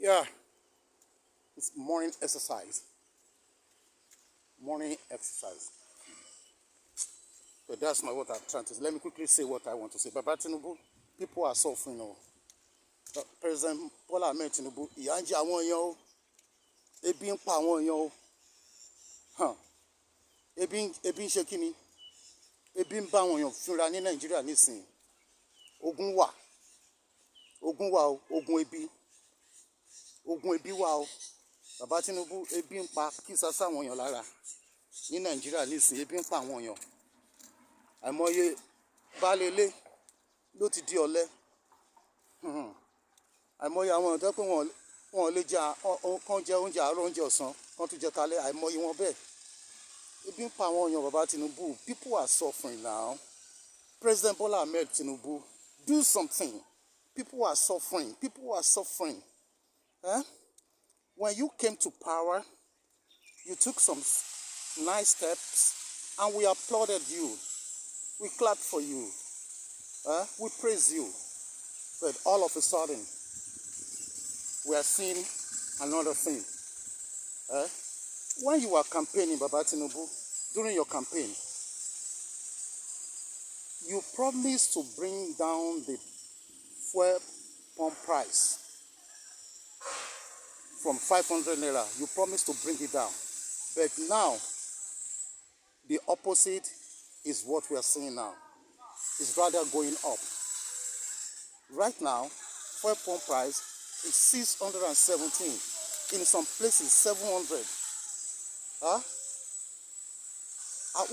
Yeah, it's morning exercise. Morning exercise. But that's not what I'm trying to say. Let me quickly say what I want to say. Baba Tinubu, people are suffering. Oh. President Bola Ahmed Tinubu, ìyà ń jẹ àwọn èèyàn o. Ebi ń pa àwọn èèyàn o. Ebi ń ṣe kí ni? Ebi ń bá àwọn èèyàn fínra ní Nàìjíríà nísìnyí. Ogun wà. Ogun wà o. Ogun ebi. Ogun ebi wà o. Baba Tinubu, ebi ń pa kísà sáwọn èèyàn lára ní Nàìjíríà nísìnyí. Ebi ń pa àwọn èèyàn. Àìmọye baálé ilé ló ti di ọ̀lẹ. Àìmọye àwọn èèyàn tó pé wọn lè jẹ kán jẹ oúnjẹ àárọ̀ oúnjẹ ọ̀sán kán tún jẹ talẹ́. Àìmọye wọn bẹ́ẹ̀. Ebi ń pa àwọn èèyàn Baba Tinubu. People are suffering now. President Bola Ahmed Tinubu, do something. People are suffering. People are suffering. When you came to power, you took some nice steps and we applauded you. We clapped for you. We praise you. But all of a sudden, we are seeing another thing. When you were campaigning, Baba Tinubu, during your campaign, you promised to bring down the fuel pump price from 500 naira. You promised to bring it down. But now, the opposite is what we are seeing now. It's rather going up. Right now, fuel pump price is 617. In some places, 700.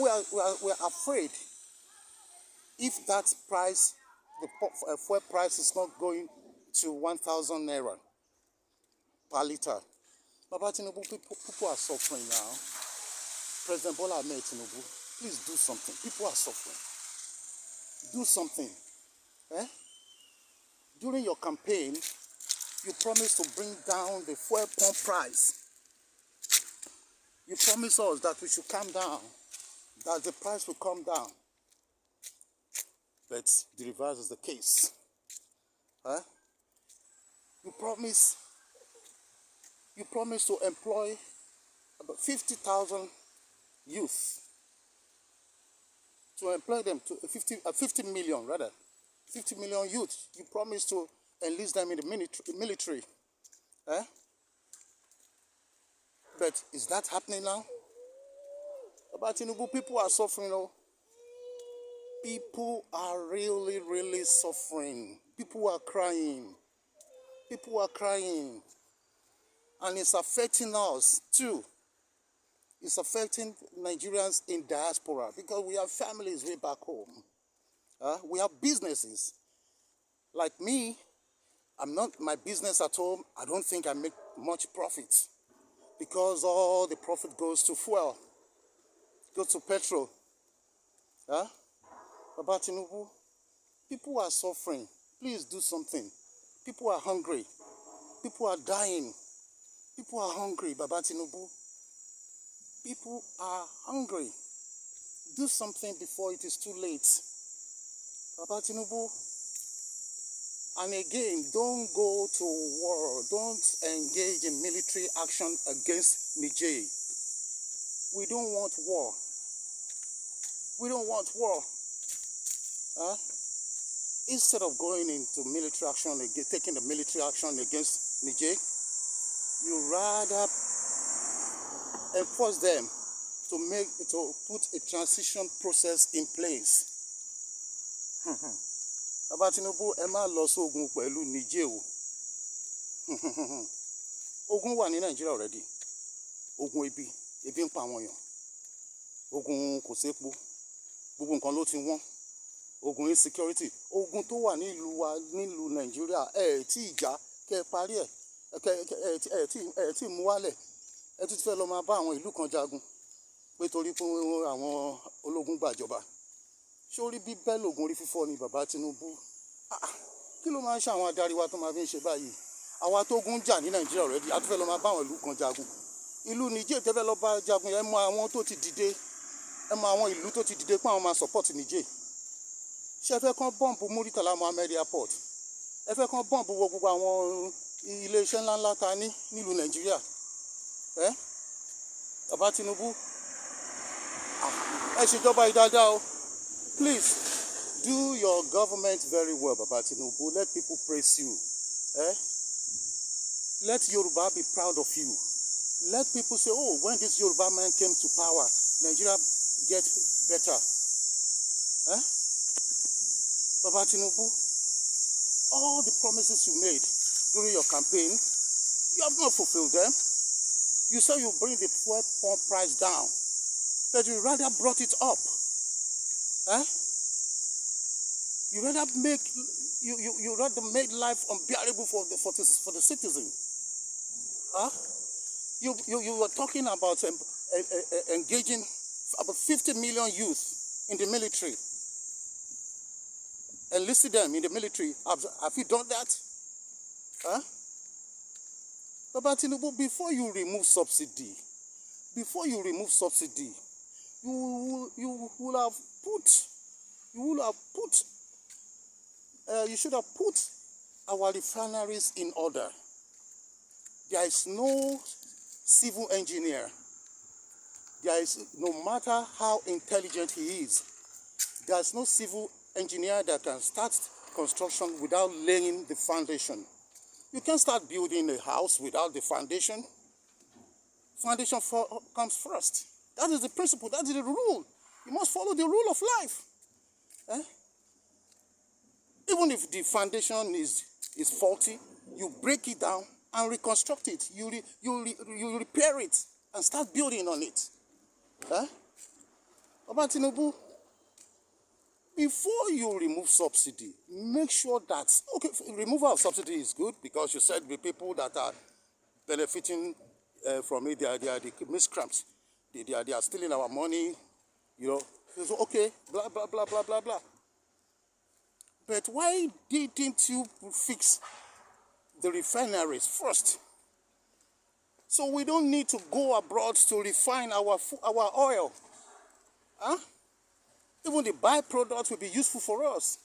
We are afraid if that price, the fuel price is not going to 1,000 naira per liter. Baba Tinubu, people are suffering now. President Bola Ahmed Tinubu, please do something. People are suffering. Do something. During your campaign, you promised to bring down the fuel pump price. You promised us that we should calm down, that the price will come down. But the reverse is the case. You promised to employ about 50,000 youth. To employ them to 50 million rather. 50 million youth. You promised to enlist them in the military. But is that happening now? About Tinubu, people are suffering. People are really, really suffering. People are crying. People are crying. And it's affecting us too. It's affecting Nigerians in diaspora because we have families way back home. We have businesses. Like me, my business at home, I don't think I make much profit because all the profit goes to fuel, goes to petrol. Baba Tinubu, people are suffering. Please do something. People are hungry. People are dying. People are hungry, Baba Tinubu. People are hungry. Do something before it is too late. Baba Tinubu. And again, don't go to war. Don't engage in military action against Niger. We don't want war. We don't want war. Instead of going into military action, taking the military action against Niger, you rather enforce them to put a transition process in place. Baba Tinubu, ẹ má lọ sógun pẹ̀lú Niger o. Ogun wà ní Nigeria already. Ogun ebi ń pa àwọn èèyàn. Ogun kò sépo. Gbogbo nǹkan ló ti wọ́n. Ogun insecurity. Ogun tó wà nílùú Nigeria tí ìjà kẹ́ parí ẹ̀ tí mú wálẹ̀. Ẹ tún fẹ́ lọ máa bá àwọn ìlú kan jagun pé torí pé àwọn ológun gbàjọba. Sórí bíbẹ́ lògùn orí fífọ́ ni Baba Tinubu. Kí ló máa ń ṣe àwọn adarí wa tó máa fi ń ṣe báyìí? Àwa tó gún jà ní Nàìjíríà already, a tún fẹ́ lọ máa bá àwọn ìlú kan jagun. Ìlú Niger tẹ́fẹ́ lọ bá jagun, ẹ mọ àwọn tó ti dìde, ẹ mọ àwọn ìlú tó ti dìde pé àwọn máa support Niger. Ṣé ẹ fẹ́ kán bọ́ǹbù Muritala Muhammed Airport? Ẹ fẹ́ kán bọ́ǹbù gbogbo àwọn ilé-iṣẹ́ ńláńlá ta ní nílùú Nàìjíríà. Bàbá Tinubu, ẹ ṣèjọba yìí dáadáa o. Please do your government very well, Baba Tinubu. Let people praise you. Let Yoruba be proud of you. Let people say, oh, when this Yoruba man came to power, Nigeria get better. Baba Tinubu, all the promises you made during your campaign, you have not fulfilled them. You said you bring the fuel pump price down, but you rather brought it up. You rather make you rather make life unbearable for the citizen. You were talking about engaging about 50 million youth in the military, enlisting them in the military. Have you done that? Baba Tinubu, before you remove subsidy, you should have put our refineries in order. There is no civil engineer. No matter how intelligent he is, there is no civil engineer that can start construction without laying the foundation. You can't start building a house without the foundation. Foundation comes first. That is the principle. That is the rule. You must follow the rule of life. Even if the foundation is faulty, you break it down and reconstruct it. You repair it and start building on it. Baba Tinubu, before you remove subsidy, make sure that, okay, removal of subsidy is good because you said the people that are benefiting from it, they are the miscreants. They are stealing our money, So, okay, blah, blah, blah, blah, blah, blah. But why didn't you fix the refineries first? So we don't need to go abroad to refine our oil. Even the byproducts will be useful for us.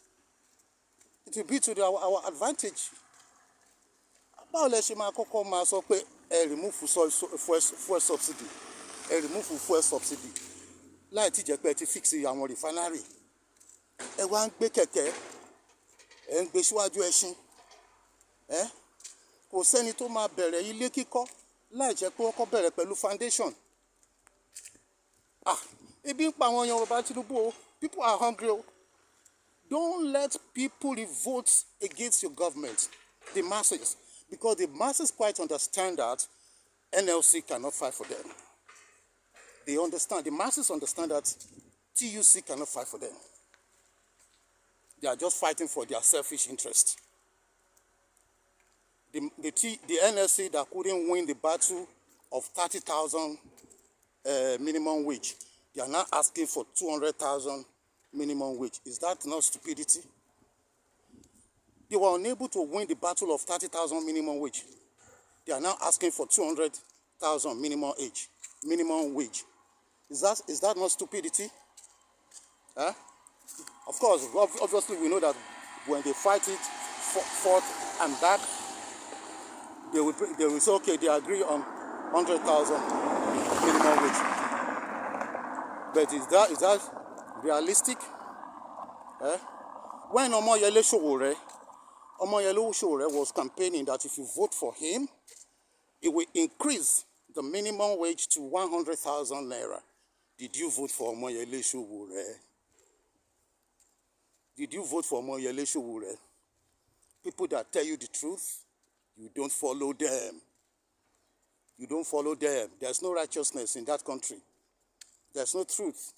It will be to our advantage. Báwo lẹ ṣe máa kọ́kọ́ máa sọ pé remove fuel subsidy, remove fuel subsidy, láì tí jẹ́ pé ẹ ti fix àwọn refinery. Ẹ wá ń gbé kẹ̀kẹ́, ẹ ń gbé síwájú ẹṣin. Kò sẹ́ni tó máa bẹ̀rẹ̀ ilé kíkọ́ láì jẹ́ pé wọ́n kọ́ bẹ̀rẹ̀ pẹ̀lú foundation. Ebi ń pa àwọn èèyàn Baba Tinubu o. People are hungry o. Don't let people revolt against your government, the masses, because the masses quite understand that NLC cannot fight for them. They understand, the masses understand that TUC cannot fight for them. They are just fighting for their selfish interest. The NLC that couldn't win the battle of 30,000 minimum wage, they are now asking for 200,000 minimum wage. Is that not stupidity? They were unable to win the battle of 30,000 minimum wage. They are now asking for 200,000 minimum wage. Is that not stupidity? Of course, obviously we know that when they fight it forth and back, they will say, okay, they agree on 100,000 minimum wage. But is that realistic? When Omoyele Sowore was campaigning that if you vote for him, it will increase the minimum wage to 100,000 naira. Did you vote for Omoyele Sowore? Did you vote for Omoyele Sowore? People that tell you the truth, you don't follow them. You don't follow them. There's no righteousness in that country. There's no truth.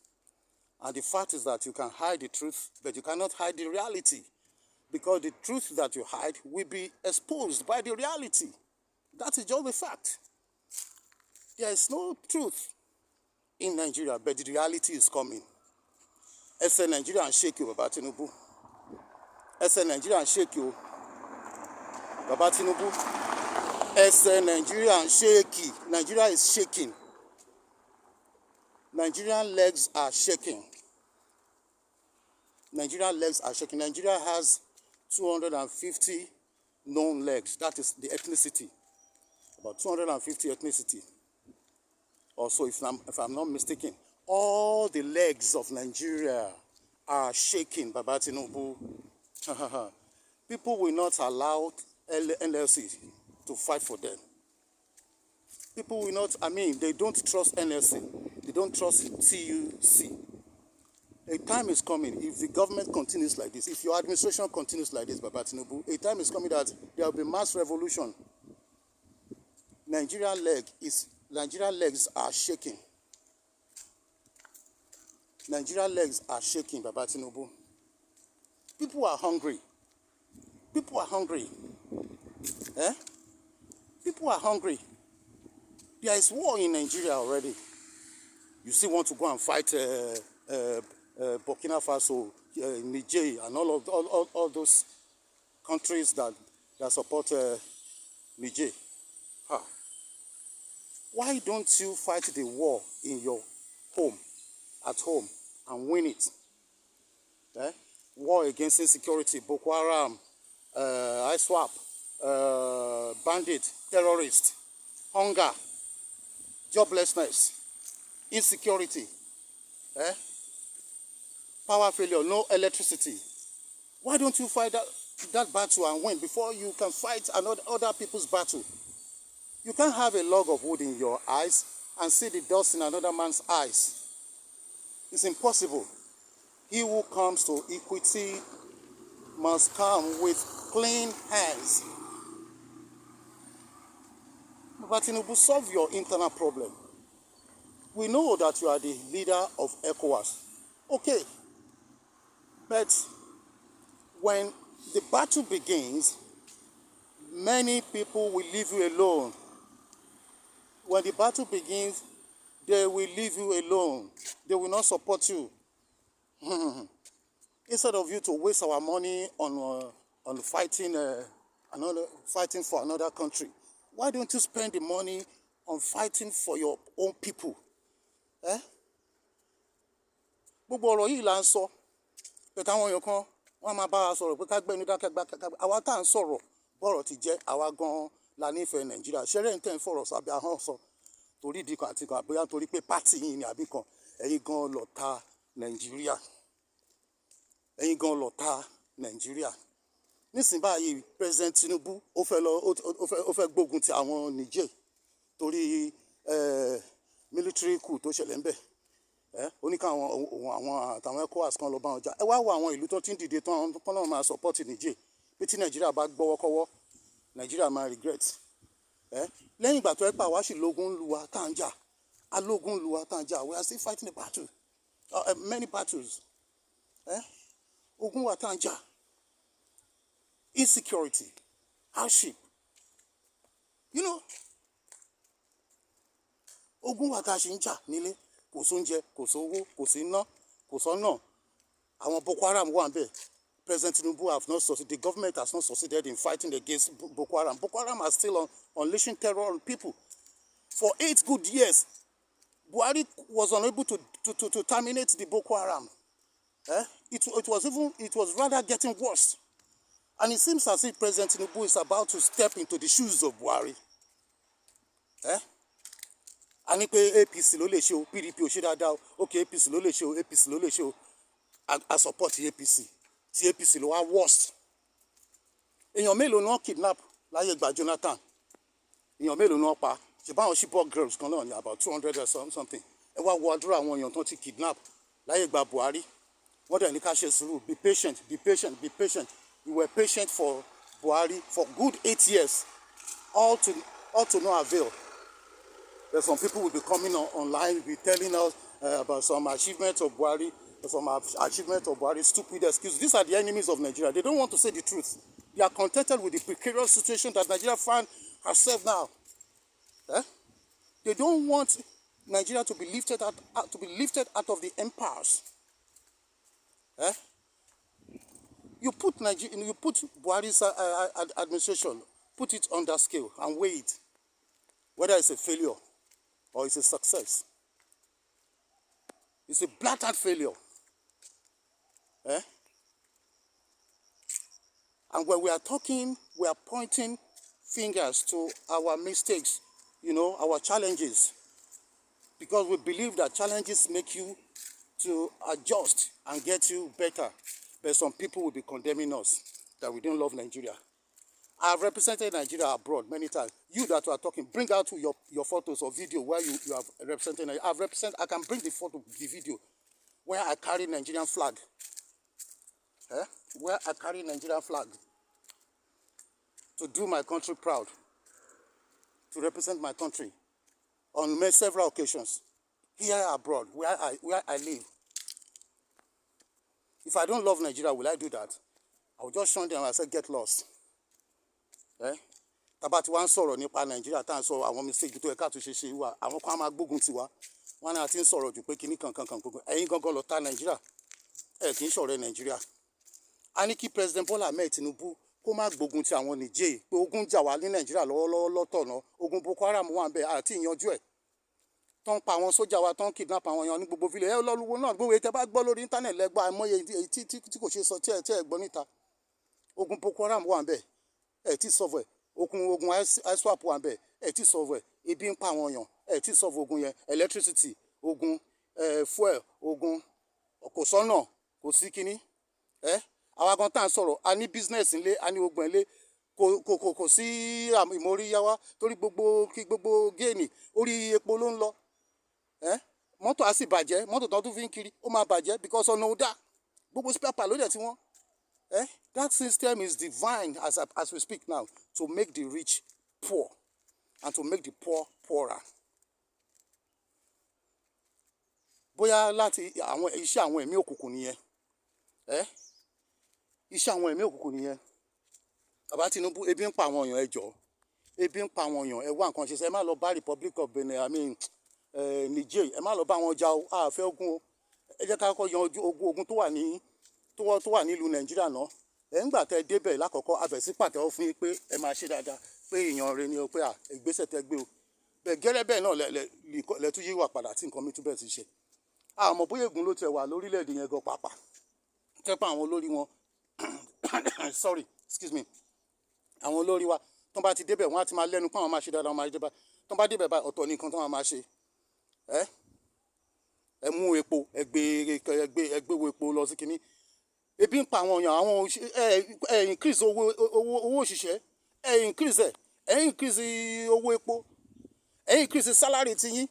And the fact is that you can hide the truth, but you cannot hide the reality. Because the truth that you hide will be exposed by the reality. That is just the fact. There is no truth in Nigeria, but the reality is coming. Ẹsẹ̀ Nigeria ń shake you, Baba Tinubu. Ẹsẹ̀ Nigeria ń shake you, Baba Tinubu. Ẹsẹ̀ Nigeria ń shake. Nigeria is shaking. Nigerian legs are shaking. Nigerian legs are shaking. Nigeria has 250 known legs. That is the ethnicity. About 250 ethnicity or so, if I'm not mistaken. All the legs of Nigeria are shaking, Baba Tinubu. People will not allow NLC to fight for them. People will not, they don't trust NLC. They don't trust TUC. A time is coming, if the government continues like this, if your administration continues like this, Baba Tinubu, a time is coming that there will be mass revolution. Nigeria legs are shaking. Nigeria legs are shaking, Baba Tinubu. People are hungry. People are hungry. People are hungry. There is war in Nigeria already. You still want to go and fight Burkina Faso, Niger, and all those countries that support Niger. Why don't you fight the war in your home, at home, and win it? War against insecurity, Boko Haram, ISWAP, bandits, terrorists, hunger, joblessness, insecurity, power failure, no electricity. Why don't you fight that battle and win before you can fight other people's battle? You can't have a log of wood in your eyes and see the dust in another man's eyes. It's impossible. He who comes to equity must come with clean hands. But Tinubu, solve your internal problem. We know that you are the leader of ECOWAS. Okay. But when the battle begins, many people will leave you alone. When the battle begins, they will leave you alone. They will not support you. Instead of you to waste our money on fighting for another country, why don't you spend the money on fighting for your own people? Gbogbo ọ̀rọ̀ yìí là ń sọ pé táwọn èèyàn kan wọ́n máa bá wa sọ̀rọ̀ pé ká gbẹ́nu dákẹ́ àwa tá à ń sọ̀rọ̀ bọ́rọ̀ ti jẹ́ àwa gan-an la nífẹ̀ẹ́ Nàìjíríà ṣẹ́rẹ́ ń tẹ̀ ń fọ̀rọ̀ sábẹ́ ahọ́n sọ torí ìdí kan àti kan àbóyá torí pé pátì yìí ni àbí kan ẹ̀yin gan-an lọ̀tá Nàìjíríà. Ẹ̀yin gan lọ̀tá Nàìjíríà. Nísìnyí báyìí President Tinubu ó fẹ́ gbógun ti àwọn Niger torí military coup tó ṣẹlẹ̀ ń bẹ̀. Ó ní káwọn àwọn àtàwọn ECOWAS kan lọ bá wọn jà. Ẹ wá wo àwọn ìlú tó ti ń dìde tán náà máa support Niger. Bí tí Nàìjíríà bá gbọ́wọ́kọ́wọ́ Nàìjíríà máa regret. Lẹ́yìn ìgbà tó ẹ pa wá sí lógún lu wa tá à ń jà. Alógún lu wa tá à ń jà. We are still fighting a battle. Many battles. Ogun wa tá à ń jà. Insecurity, hardship. You know, ogun wa tá a ṣe ń jà nílé, kò sóúnjẹ, kò sówó, kò sí iná, kò sọ́nà. Àwọn Boko Haram wà níbẹ̀. President Tinubu have not succeeded. The government has not succeeded in fighting against Boko Haram. Boko Haram are still unleashing terror on people. For 8 good years, Buhari was unable to terminate the Boko Haram. It was rather getting worse. And it seems as if President Tinubu is about to step into the shoes of Buhari. A ní pé APC ló lè ṣe o, PDP ò ṣe dáadáa o, okay APC ló lè ṣe o, APC ló lè ṣe o. I support APC. Tí APC ló wá worst. Èèyàn mélòó náà kidnap láyé ìgbà Jonathan? Èèyàn mélòó náà pa? Ṣé báwọn Chibok girls kan náà ní about 200 or something. Ẹ wá wo àdúrà àwọn èèyàn tó ti kidnap láyé ìgbà Buhari. Wọ́n dẹ̀ ní ká ṣe sùúrù. Be patient, be patient, be patient. We were patient for Buhari for good 8 years. All to no avail. But some people will be coming online, will be telling us about some achievements of Buhari, stupid excuses. These are the enemies of Nigeria. They don't want to say the truth. They are contented with the precarious situation that Nigeria found herself now. They don't want Nigeria to be lifted out of the empires. You put Buhari's administration, put it under scale and weigh it, whether it's a failure or it's a success. It's a blatant failure. And when we are talking, we are pointing fingers to our mistakes, our challenges, because we believe that challenges make you to adjust and get you better. But some people will be condemning us that we don't love Nigeria. I've represented Nigeria abroad many times. You that are talking, bring out your photos or video where you have represented Nigeria. I can bring the photo, the video, where I carry Nigerian flag. Where I carry Nigerian flag to do my country proud, to represent my country on several occasions, here abroad, where I live. If I don't love Nigeria, will I do that? I will just shun them and say, get lost. Tàbá tí wọ́n ń sọ̀rọ̀ nípa Nàìjíríà tá à ń sọ àwọn mistake tó yẹ ká tún ṣe wà, àwọn kan á máa gbógun tiwa, wọ́n náà ti ń sọ̀rọ̀ jù pé kíní kankan gbogbo ẹ̀yin gangan lọ ta Nàìjíríà, kì í ṣọ̀rẹ́ Nàìjíríà. A ní kí President Bola Ahmed Tinubu kó má gbógun ti àwọn Niger, pé ogun jà wá ní Nàìjíríà lọ́wọ́lọ́wọ́ lọ́tọ̀ náà, ogun Boko Haram wà ń bẹ àti ìyanjú ẹ̀, tó ń pa àwọn sójà wa, tó ń kidnap àwọn èèyàn ní gbogbo fílẹ̀ lọ́lúwo náà, gbogbo ètò bá gbọ́ lórí íńtánẹ̀tì lẹ́gbọ́ àìmọye tí kò ṣe sọ tí ẹ̀ gbọ́ níta. Ogun Boko Haram wà ń bẹ, tí sọ̀fọ̀ ẹ̀, ogun ISWAP wà ń bẹ, tí sọ̀fọ̀ ẹ̀, ebi ń pa àwọn èèyàn, tí sọ̀fọ̀ ogun yẹn, electricity, ogun fuel, ogun kò sọ́nà, kò sí kíní. Àwa gan tá à ń sọ̀rọ̀, a ní business ńlé, a ní ogun ńlé, kò sí ìmóríyáwá torí gbogbo géènì orí epo ló ń lọ. Mọ́tò á sì bàjẹ́, mọ́tò tán tún fi ń kiri ó máa bàjẹ́ because ọ̀nà ò dá, gbogbo spare part ló dẹ̀ tí wọ́n. That system is divine as we speak now, to make the rich poor and to make the poor poorer. Bóyá láti àwọn iṣẹ́ àwọn ẹ̀mí òkùnkùn nìyẹn. Iṣẹ́ àwọn ẹ̀mí òkùnkùn nìyẹn. Bàbá Tinubu, ebi ń pa àwọn èèyàn, ẹ jọ̀ọ́. Ebi ń pa àwọn èèyàn, ẹ wá nǹkan ṣe. Ẹ má lọ bá Republic of Benin, Niger, ẹ má lọ bá wọn jà o, a fẹ́ ogun o. Ẹ jẹ́ ká kọ́kọ́ yanjú ogun tó wà nílùú Nàìjíríà náà. Ńgbà tẹ́ débẹ̀ lákọ̀ọ́kọ́ abẹ̀ sí pàtẹ́wọ́ fún yín pé ẹ máa ṣe dáadáa, pé èèyàn rẹ ni o, pé ìgbésẹ̀ tẹ́ gbé o. Bẹ́ẹ̀ gẹ́lẹ́ bẹ́ẹ̀ náà lẹ tún yí wà padà tí nǹkan mi tún bẹ́ẹ̀ ti ṣe. Àmọ́ bóyá ègún ló tiẹ̀ wà lórílẹ̀‐èdè yẹn gan pàápàá. Tẹ́pẹ́ àwọn olórí wọn sorry, excuse me, àwọn olórí wa tó bá ti débẹ̀ wọ́n á ti máa lẹ́nu pé àwọn máa ṣe dáadáa, wọ́n máa ṣe dáadáa. Tó bá débẹ̀ báyìí ọ̀tọ̀ ní nǹkan tó máa ṣe. Ẹ mú epo, ẹ gbé wo epo lọ sí kinní. Ebi ń pa àwọn èèyàn, àwọn increase owó òṣìṣẹ́, increase owó epo, increase salary ti yín,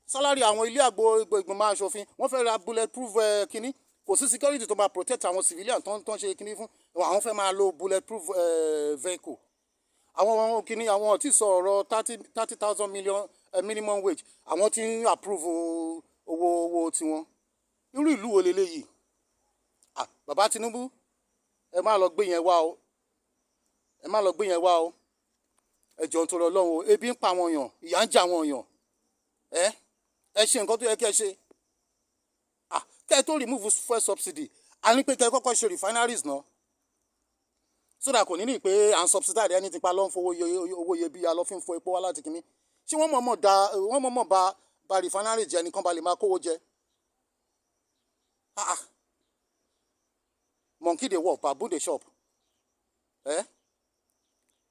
salary àwọn ilé ìgbìmọ̀ aṣòfin, wọ́n fẹ́ ra bulletproof kinní, kò sí security tó máa protect àwọn civilian tó ń ṣe kinní fún, àwọn fẹ́ máa lo bulletproof vehicle. Àwọn kinní, àwọn tí sọ̀rọ̀ 30,000 million minimum wage, àwọn tí ń approve owó tiwọn. Irú ìlú wo leléyìí? Bàbá Tinubu, ẹ má lọ gbé yẹn wá o, ẹ má lọ gbé yẹn wá o. Ẹ jọ̀ọ́ nítorí Ọlọ́run o, ebi ń pa àwọn èèyàn, ìyà ń jẹ àwọn èèyàn. Ẹ ṣe nǹkan tó yẹ kí ẹ ṣe. Kẹ́ ẹ tó remove fuel subsidy, a ní pé kẹ́ ẹ kọ́kọ́ ṣe refineries náà, so that kò ní ní pé à ń subsidize ẹni tí pa ló ń fowó owó iyebíye lọ fi ń fọ epo wá láti kínní. Ṣé wọ́n mọ̀ọ́mọ̀ ba refinery jẹ́ nìkan ba lè máa kówó jẹ? Monkey dey walk, baboon dey shop.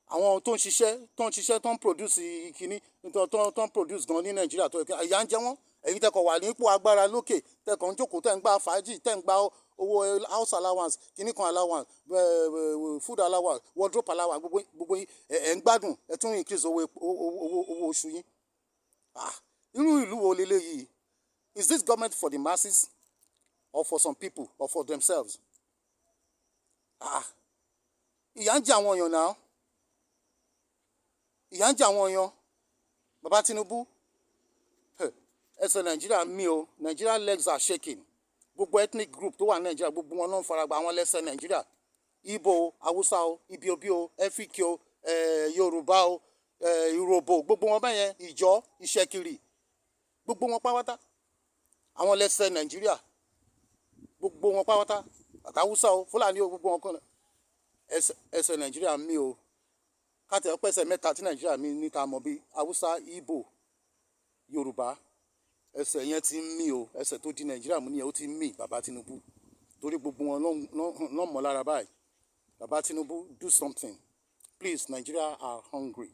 Àwọn tó ń ṣiṣẹ́ tó ń produce kínní, tó ń produce gan ní Nàìjíríà tó yẹ, ìyà ń jẹ wọ́n. Ẹ̀yin tẹ́kọ̀ wà ní ipò agbára lókè, tẹ́kọ̀ ń jókòó, tẹ́ ń gba fàájì, tẹ́ ń gba owó house allowance, kínní kan allowance, food allowance, wardrobe allowance, gbogbo yín ẹ̀ ń gbádùn, ẹ tún increase owó oṣù yín. Irú ìlú wo leléyìí? Is this government for the masses or for some people or for themselves? Ìyà ń jẹ àwọn èèyàn náà. Ìyà ń jẹ àwọn èèyàn. Bàbá Tinubu, ẹsẹ̀ Nàìjíríà mì o, Nigeria legs are shaking. Gbogbo ethnic group tó wà ní Nàìjíríà, gbogbo wọn náà ń faragbá àwọn lẹ́sẹ̀ Nàìjíríà. Igbo o, Hausa o, Ibiobi o, Efik o, Yorùbá o, Ìròbò, gbogbo wọn bẹ́yẹn, Ìjọ, Ìṣẹ̀kìrì, gbogbo wọn pátá. Àwọn lẹ́sẹ̀ Nàìjíríà, gbogbo wọn pátá. Hausa o, Fúlàní o, gbogbo wọn kan. Ẹsẹ̀ Nàìjíríà mì o. Káàtẹ̀ ọpẹ́sẹ̀ mẹ́ta tí Nàìjíríà mi níta mọ̀ bí Hausa, Igbo, Yorùbá. Ẹsẹ̀ yẹn ti ń mì o, ẹsẹ̀ tó di Nàìjíríà mú nìyẹn, ó ti ń mì, bàbá Tinubu, torí gbogbo wọn náà mọ̀ lára báyìí. Baba Tinubu, do something. Please, Nigeria are hungry.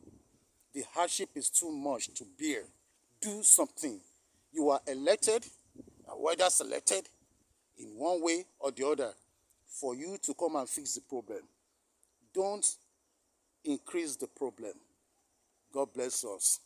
The hardship is too much to bear. Do something. You are elected, whether selected, in one way or the other, for you to come and fix the problem. Don't increase the problem. God bless us.